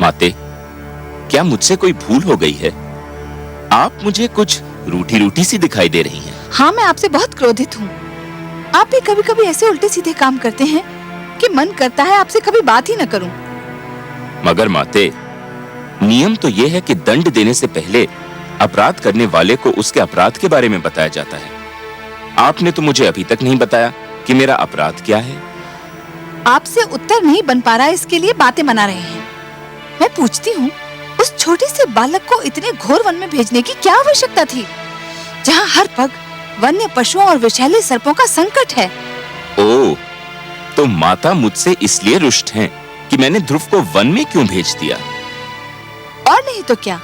माते, क्या मुझसे कोई भूल हो गई है? आप मुझे कुछ रूठी रूठी सी दिखाई दे रही हैं। हाँ, मैं आपसे बहुत क्रोधित हूँ। आप भी कभी कभी ऐसे उल्टे सीधे काम करते हैं कि मन करता है आपसे कभी बात ही न करूं। मगर माते, नियम तो यह है कि दंड देने से पहले अपराध करने वाले को उसके अपराध के बारे में बताया जाता है। आपने तो मुझे अभी तक नहीं बताया कि मेरा अपराध क्या है। आपसे उत्तर नहीं बन पा रहा, इसके लिए बातें बना रहे हैं। मैं पूछती हूँ, उस छोटे से बालक को इतने घोर वन में भेजने की क्या आवश्यकता थी, जहाँ हर पग वन्य पशुओं और विषैले सर्पों का संकट है? ओह, तो माता मुझसे इसलिए रुष्ट हैं कि मैंने ध्रुव को वन में क्यों भेज दिया? और नहीं तो क्या,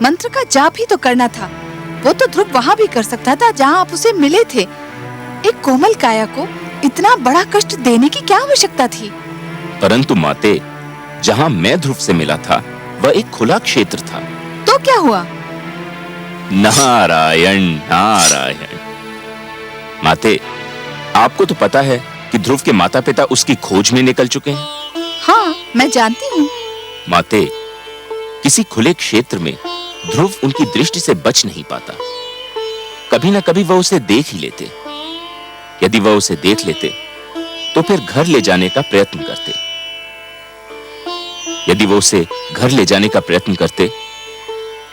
मंत्र का जाप ही तो करना था। वो तो ध्रुव वहाँ भी कर सकता था जहाँ आप उसे मिले थे। एक कोमल काया को इतना बड़ा कष्ट देने की क्या आवश्यकता थी? परंतु माते, जहाँ मैं ध्रुव से मिला था वह एक खुला क्षेत्र था। तो क्या हुआ? नारायण नारायण। माते, आपको तो पता है कि ध्रुव के माता पिता उसकी खोज में निकल चुके हैं। हाँ, मैं जानती हूँ। माते, किसी खुले क्षेत्र में ध्रुव उनकी दृष्टि से बच नहीं पाता। कभी ना कभी वह उसे देख ही लेते। यदि वह उसे देख लेते तो फिर घर ले जाने का प्रयत्न करते। यदि वो उसे घर ले जाने का प्रयत्न करते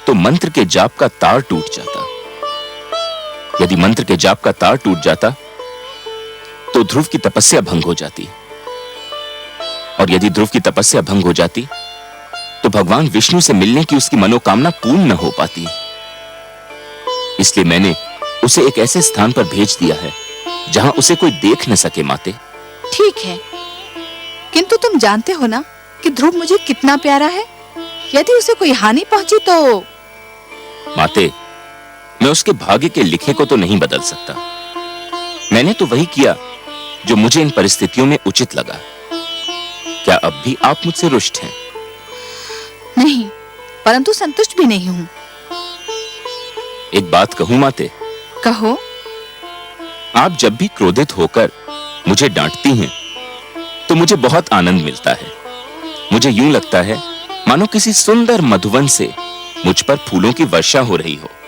तो मंत्र के जाप का तार टूट जाता। यदि मंत्र के जाप का तार टूट जाता तो ध्रुव की तपस्या भंग हो जाती, और यदि ध्रुव की तपस्या भंग हो जाती तो भगवान विष्णु से मिलने की उसकी मनोकामना पूर्ण न हो पाती। इसलिए मैंने उसे एक ऐसे स्थान पर भेज दिया है जहां उसे कोई देख न सके। माते, ठीक है, किंतु तुम जानते हो ना कि ध्रुव मुझे कितना प्यारा है। यदि उसे कोई हानि पहुंची तो? माते, मैं उसके भाग्य के लिखे को तो नहीं बदल सकता। मैंने तो वही किया जो मुझे इन परिस्थितियों में उचित लगा। क्या अब भी आप मुझसे रुष्ट हैं? नहीं, परंतु संतुष्ट भी नहीं हूँ। एक बात कहूं माते? कहो। आप जब भी क्रोधित होकर मुझे डांटती हैं तो मुझे बहुत आनंद मिलता है। मुझे यूं लगता है मानो किसी सुंदर मधुवन से मुझ पर फूलों की वर्षा हो रही हो।